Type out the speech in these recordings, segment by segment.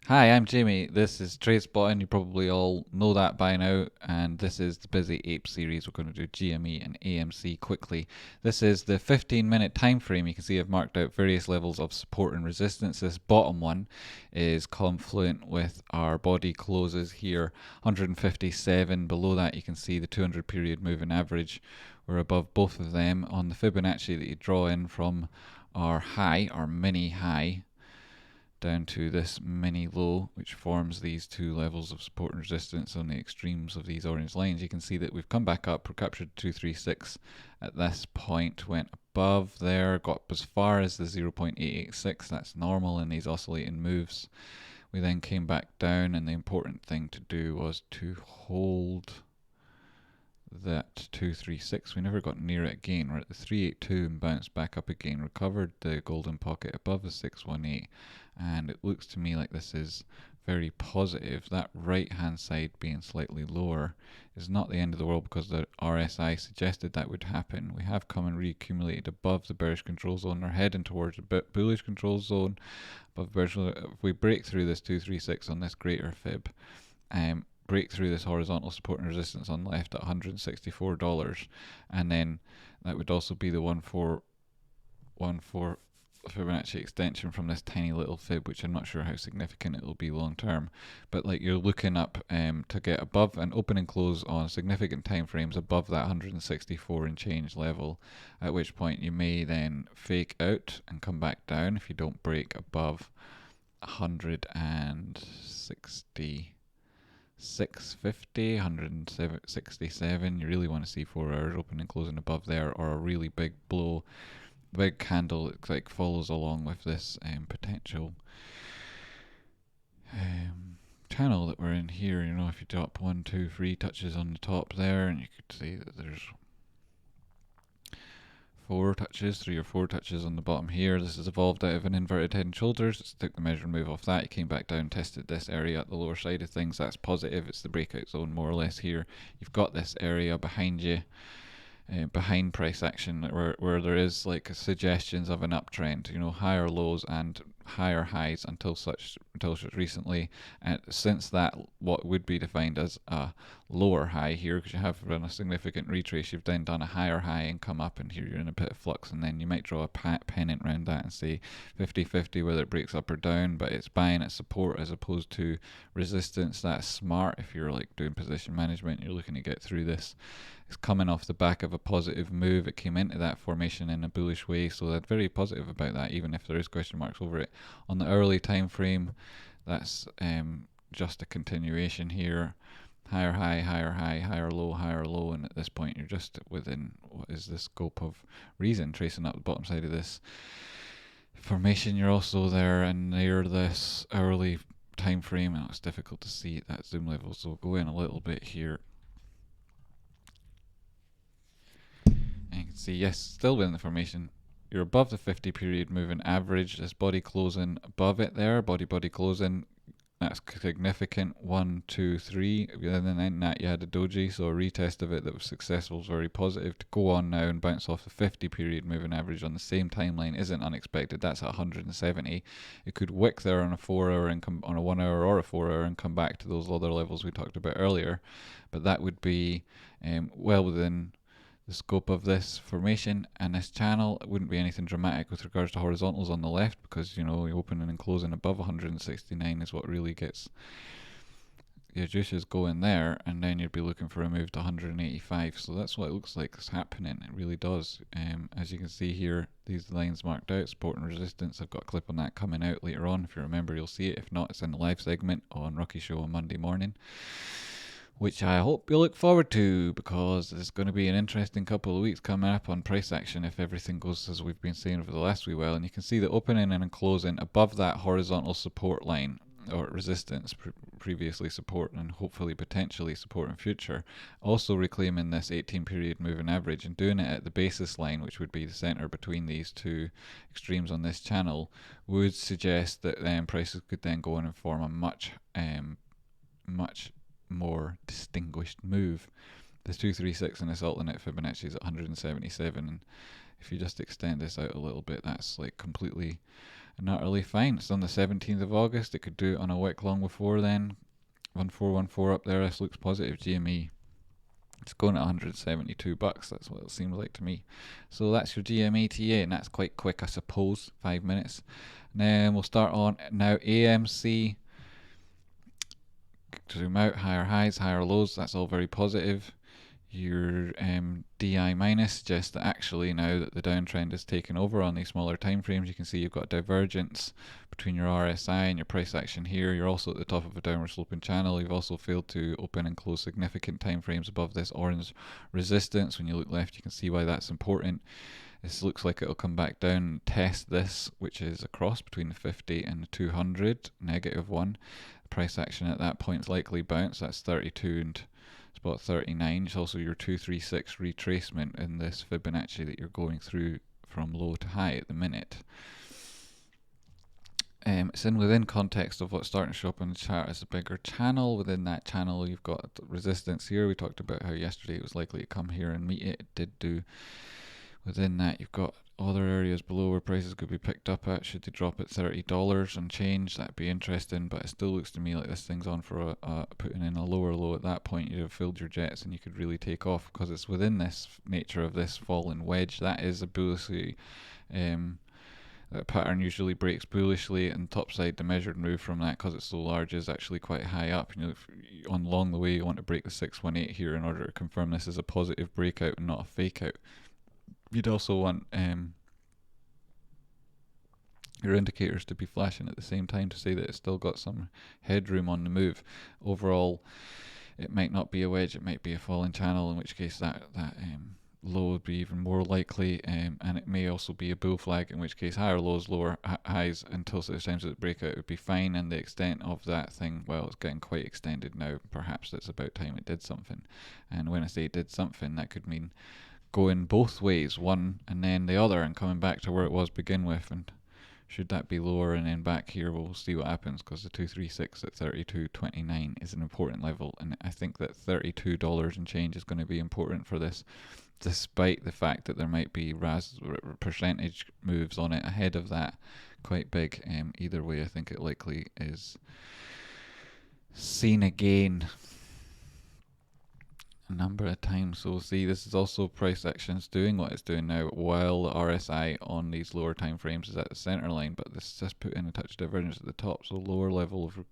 Hi, I'm Jamie. This is Tradespotting. You probably all know that by now. And this is the Busy Ape series. We're going to do GME and AMC quickly. This is the 15-minute time frame. You can see I've marked out various levels of support and resistance. This bottom one is confluent with our body closes here, 157. Below that, you can see the 200 period moving average. We're above both of them. On the Fibonacci that you draw in from our high, our mini high, down to this mini low, which forms these two levels of support and resistance on the extremes of these orange lines. You can see that we've come back up, recaptured 236 at this point, went above there, got as far as the 0.886. That's normal in these oscillating moves. We then came back down, and the important thing to do was to hold that 236. We never got near it again. We're at the 382 and bounced back up again, recovered the golden pocket above the 618, and it looks to me like this is very positive. That right hand side being slightly lower is not the end of the world because the RSI suggested that would happen. We have come and reaccumulated above the bearish control zone. We're heading towards the bullish control zone above bearish. If we break through this 236 on this greater fib, break through this horizontal support and resistance on the left at $164, and then that would also be the 1,414 Fibonacci extension from this tiny little fib, which I'm not sure how significant it will be long term, but like you're looking up to get above an open and close on significant time frames above that 164 and change level, at which point you may then fake out and come back down if you don't break above 160. 650, 167. You really want to see 4 hours open and closing above there, or a really big blow, big candle that like follows along with this potential channel that we're in here. You know, if you drop 1, 2, 3 touches on the top there, and you could see that there's 3 or 4 touches on the bottom here. This has evolved out of an inverted head and shoulders. Let's take the measure and move off that. It came back down, tested this area at the lower side of things. That's positive. It's the breakout zone more or less here. You've got this area behind you, behind price action, where there is like suggestions of an uptrend, you know, higher lows and higher highs until such recently, and since that what would be defined as a lower high here, because you have run a significant retrace, you've then done a higher high and come up, and here you're in a bit of flux, and then you might draw a pennant around that and say 50-50 whether it breaks up or down, but it's buying at support as opposed to resistance. That's smart if you're like doing position management, you're looking to get through this. It's coming off the back of a positive move. It came into that formation in a bullish way, so they're very positive about that, even if there is question marks over it. On the hourly time frame, that's just a continuation here. Higher high, higher high, higher low, and at this point you're just within what is the scope of reason, tracing up the bottom side of this formation. You're also there and near this hourly time frame, and it's difficult to see at that zoom level, so we'll go in a little bit here. And you can see, yes, still within the formation. You're above the 50 period moving average. This body closing above it there, body closing. That's significant. 1, 2, 3. And then that you had a doji, so a retest of it that was successful, was very positive. To go on now and bounce off the 50 period moving average on the same timeline isn't unexpected. That's at 170. It could wick there on a 4 hour and come on a 1 hour or a 4 hour and come back to those other levels we talked about earlier, but that would be well within the scope of this formation and this channel. It wouldn't be anything dramatic with regards to horizontals on the left, because you know, opening and closing above 169 is what really gets your juices going there, and then you'd be looking for a move to 185. So that's what it looks like is happening. It really does. As you can see here, these lines marked out, support and resistance. I've got a clip on that coming out later on. If you remember, you'll see it. If not, it's in the live segment on Rocky Show on Monday morning, which I hope you look forward to, because there's going to be an interesting couple of weeks coming up on price action if everything goes as we've been saying over the last wee while. And you can see the opening and closing above that horizontal support line, or resistance, previously support and hopefully potentially support in future, also reclaiming this 18 period moving average and doing it at the basis line, which would be the center between these two extremes on this channel, would suggest that then prices could then go in and form a much more distinguished move. This 236 and this alternate Fibonacci is at 177, and if you just extend this out a little bit, that's like completely and utterly fine. It's on the 17th of August. It could do it on a wick long before then. 1414 up there. This looks positive. GME. It's going at 172 bucks. That's what it seems like to me. So that's your GME TA, and that's quite quick, I suppose. 5 minutes. And then we'll start on now AMC. Zoom out, higher highs, higher lows. That's all very positive. Your DI minus suggests that actually now that the downtrend is taken over on these smaller time frames, you can see you've got divergence between your RSI and your price action here. You're also at the top of a downward sloping channel. You've also failed to open and close significant time frames above this orange resistance. When you look left, you can see why that's important. This looks like it'll come back down and test this, which is a cross between the 50 and the 200, -1. The price action at that point is likely bounce. That's 32 and spot 39. It's also your 236 retracement in this Fibonacci that you're going through from low to high at the minute. It's in within context of what's starting to show up on the chart as a bigger channel. Within that channel, you've got resistance here. We talked about how yesterday it was likely to come here and meet it. It did do. Within that, you've got other areas below where prices could be picked up at. Should they drop at $30 and change, that'd be interesting. But it still looks to me like this thing's on for putting in a lower low. At that point, you'd have filled your jets and you could really take off, because it's within this nature of this fallen wedge. That is a bullishly that pattern usually breaks bullishly, and topside the measured move from that, because it's so large, is actually quite high up. And on along the way, you want to break the 618 here in order to confirm this is a positive breakout and not a fake out. You'd also want your indicators to be flashing at the same time to say that it's still got some headroom on the move. Overall, it might not be a wedge, it might be a falling channel, in which case that low would be even more likely, and it may also be a bull flag, in which case higher lows, lower highs until such times as it breakout would be fine. And the extent of that thing, well, it's getting quite extended now. Perhaps it's about time it did something. And when I say it did something, that could mean going both ways, one and then the other, and coming back to where it was begin with. And should that be lower and then back here, we'll see what happens, because the 236 at 32.29 is an important level, and I think that $32 and change is going to be important for this, despite the fact that there might be percentage moves on it ahead of that quite big. Either way, I think it likely is seen again a number of times. So we'll see. This is also price actions doing what it's doing now, while the RSI on these lower time frames is at the center line, but this is just put in a touch of divergence at the top, so lower level of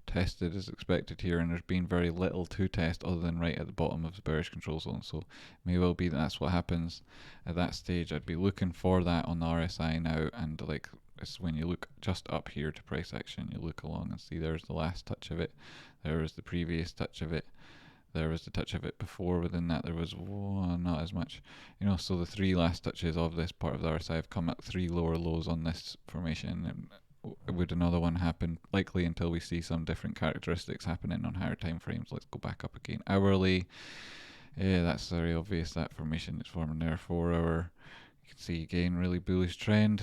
tested is expected here, and there's been very little to test other than right at the bottom of the bearish control zone. So it may well be that that's what happens at that stage. I'd be looking for that on the RSI now, and like it's when you look just up here to price action, you look along and see there's the last touch of it, there is the previous touch of it, there was the touch of it before. Within that there was not as much, so the three last touches of this part of the RSI have come at three lower lows on this formation. And would another one happen? Likely, until we see some different characteristics happening on higher time frames. Let's go back up again. Hourly, that's very obvious, that formation is forming there. 4 hour, you can see again really bullish trend.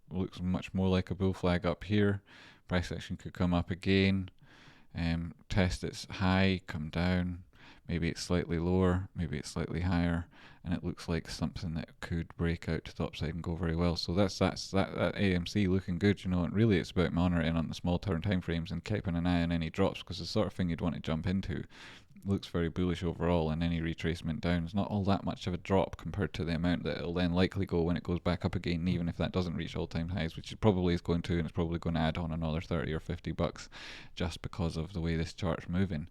Looks much more like a bull flag up here. Price action could come up again, test its high, come down, maybe it's slightly lower, maybe it's slightly higher, and it looks like something that could break out to the upside and go very well. So that's that AMC looking good, and really it's about monitoring on the small term time frames and keeping an eye on any drops, because the sort of thing you'd want to jump into. Looks very bullish overall, and any retracement down is not all that much of a drop compared to the amount that it'll then likely go when it goes back up again, even if that doesn't reach all-time highs, which it probably is going to, and it's probably going to add on another 30 or 50 bucks just because of the way this chart's moving.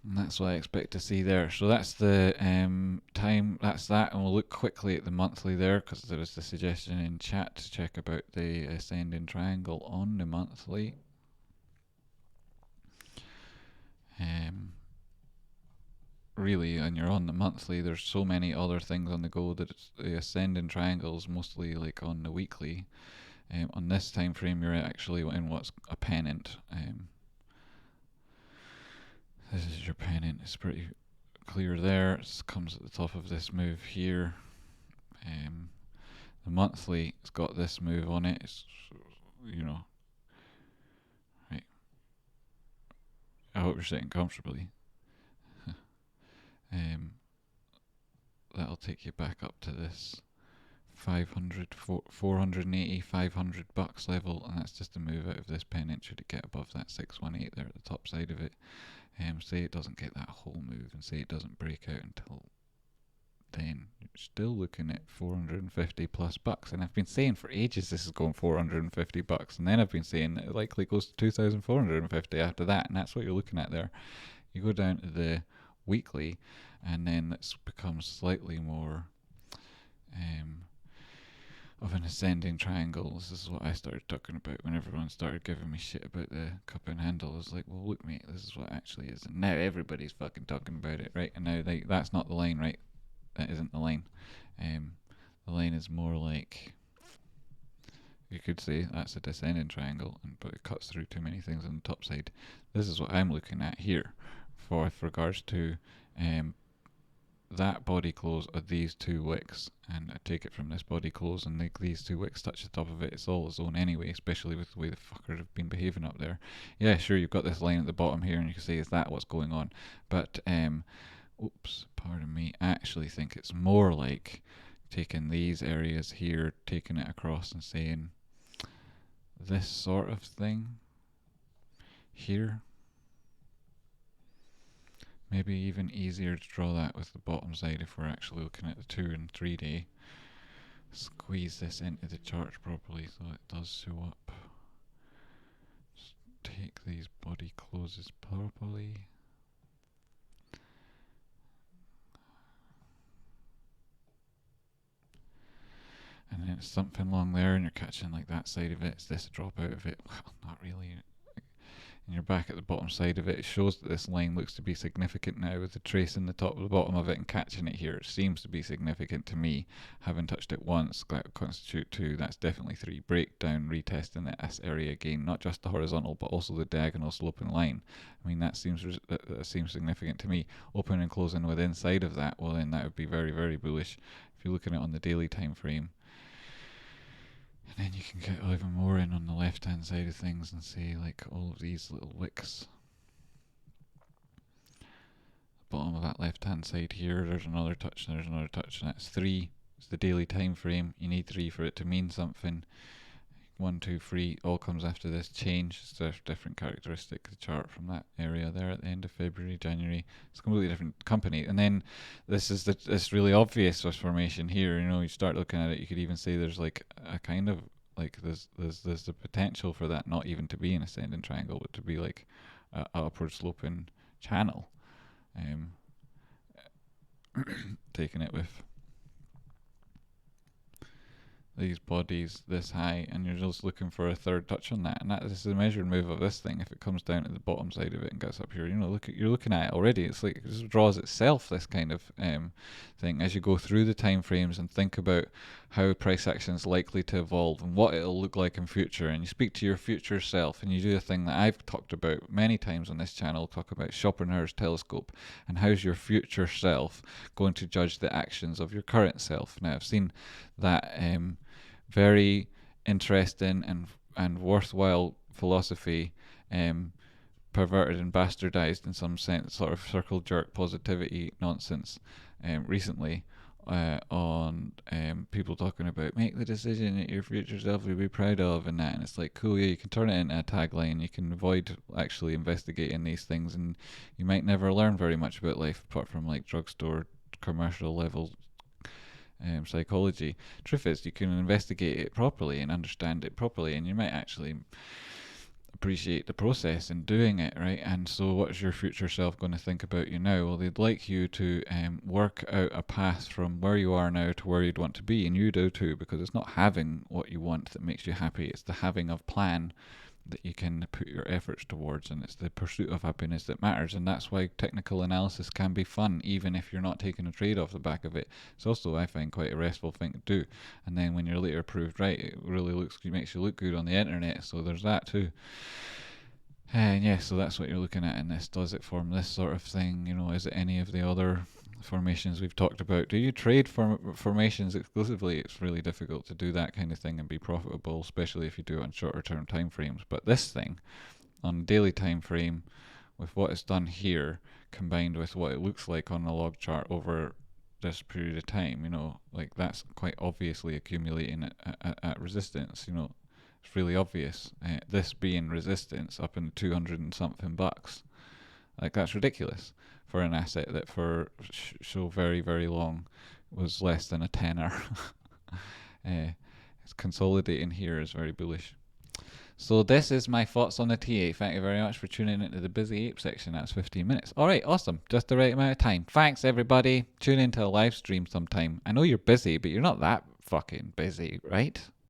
And that's what I expect to see there. So that's the time, that's that, and we'll look quickly at the monthly there, because there was the suggestion in chat to check about the ascending triangle on the monthly. Really, when you're on the monthly, there's so many other things on the go that the ascending triangles mostly like on the weekly. On this time frame, you're actually in what's a pennant. This is your pennant. It's pretty clear there. It comes at the top of this move here. The monthly, it's got this move on it. It's, right. I hope you're sitting comfortably. That'll take you back up to this 500, 480, $500 level, and that's just a move out of this pennant should it get above that 618 there at the top side of it. Say it doesn't get that whole move, and say it doesn't break out until then, you're still looking at 450 plus bucks. And I've been saying for ages this is going 450 bucks, and then I've been saying it likely goes to 2,450 after that, and that's what you're looking at there. You go down to the weekly, and then it's becomes slightly more of an ascending triangle. This is what I started talking about when everyone started giving me shit about the cup and handle. I was like, well, look, mate, this is what it actually is. And now everybody's fucking talking about it, right? And now that's not the line, right? That isn't the line. The line is more like, you could say that's a descending triangle, but it cuts through too many things on the top side. This is what I'm looking at here with regards to that body close of these two wicks, and I take it from this body close, and these two wicks touch the top of it. It's all a zone anyway, especially with the way the fuckers have been behaving up there. Yeah, sure, you've got this line at the bottom here, and you can say, is that what's going on? But oops, pardon me, I actually think it's more like taking these areas here, taking it across and saying this sort of thing here. Maybe even easier to draw that with the bottom side if we're actually looking at the 2 and 3 day. Squeeze this into the chart properly so it does show up. Just take these body closes properly. And then it's something along there, and you're catching like that side of it. It's this drop out of it. Well, not really. And you're back at the bottom side of it. It shows that this line looks to be significant now with the trace in the top of the bottom of it and catching it here. It seems to be significant to me. Having touched it once, that would constitute 2. That's definitely 3. Breakdown, retesting this area again, not just the horizontal but also the diagonal sloping line. I mean, that seems significant to me. Open and closing with inside of that, well then that would be very, very bullish. If you're looking at it on the daily time frame, and then you can get even more in on the left hand side of things and say like all of these little wicks. The bottom of that left hand side here, there's another touch, and there's another touch, and that's 3. It's the daily time frame. You need 3 for it to mean something. 1, 2, 3 all comes after this change. It's a different characteristic, the chart from that area there at the end of February, January. It's a completely different company. And then this is this really obvious formation here. You know, you start looking at it, you could even say there's like a kind of like there's the potential for that not even to be an ascending triangle, but to be like a upward sloping channel. Taking it with these bodies this high, and you're just looking for a third touch on that, and that is the measured move of this thing. If it comes down to the bottom side of it and gets up here, you know, you're looking at it already. It's like it just draws itself, this kind of thing, as you go through the time frames and think about how price action is likely to evolve and what it'll look like in future, and you speak to your future self, and you do a thing that I've talked about many times on this channel, talk about Schopenhauer's telescope, and how's your future self going to judge the actions of your current self. Now, I've seen that very interesting and worthwhile philosophy perverted and bastardized in some sense, sort of circle jerk positivity nonsense recently on people talking about make the decision that your future self will be proud of and that, and it's like, cool, yeah, you can turn it into a tagline, you can avoid actually investigating these things, and you might never learn very much about life apart from like drugstore commercial level psychology. Truth is, you can investigate it properly and understand it properly, and you might actually appreciate the process in doing it, right? And so what's your future self going to think about you now? Well, they'd like you to work out a path from where you are now to where you'd want to be, and you do too, because it's not having what you want that makes you happy, it's the having of plan that you can put your efforts towards, and it's the pursuit of happiness that matters. And that's why technical analysis can be fun, even if you're not taking a trade off the back of it. It's also, I find, quite a restful thing to do, and then when you're later proved right, it really makes you look good on the internet, so there's that too. And yeah, so that's what you're looking at in this. Does it form this sort of thing? You know, is it any of the other formations we've talked about? Do you trade formations exclusively? It's really difficult to do that kind of thing and be profitable, especially if you do it on shorter term time frames. But this thing on daily time frame, with what it's done here combined with what it looks like on the log chart over this period of time, you know, like that's quite obviously accumulating at resistance, you know. It's really obvious. This being resistance up in 200 and something bucks. Like that's ridiculous for an asset that for so very, very long was less than a tenner. It's consolidating here is very bullish. So this is my thoughts on the TA. Thank you very much for tuning into the Busy Ape section. That's 15 minutes. All right, awesome. Just the right amount of time. Thanks, everybody. Tune into a live stream sometime. I know you're busy, but you're not that fucking busy, right?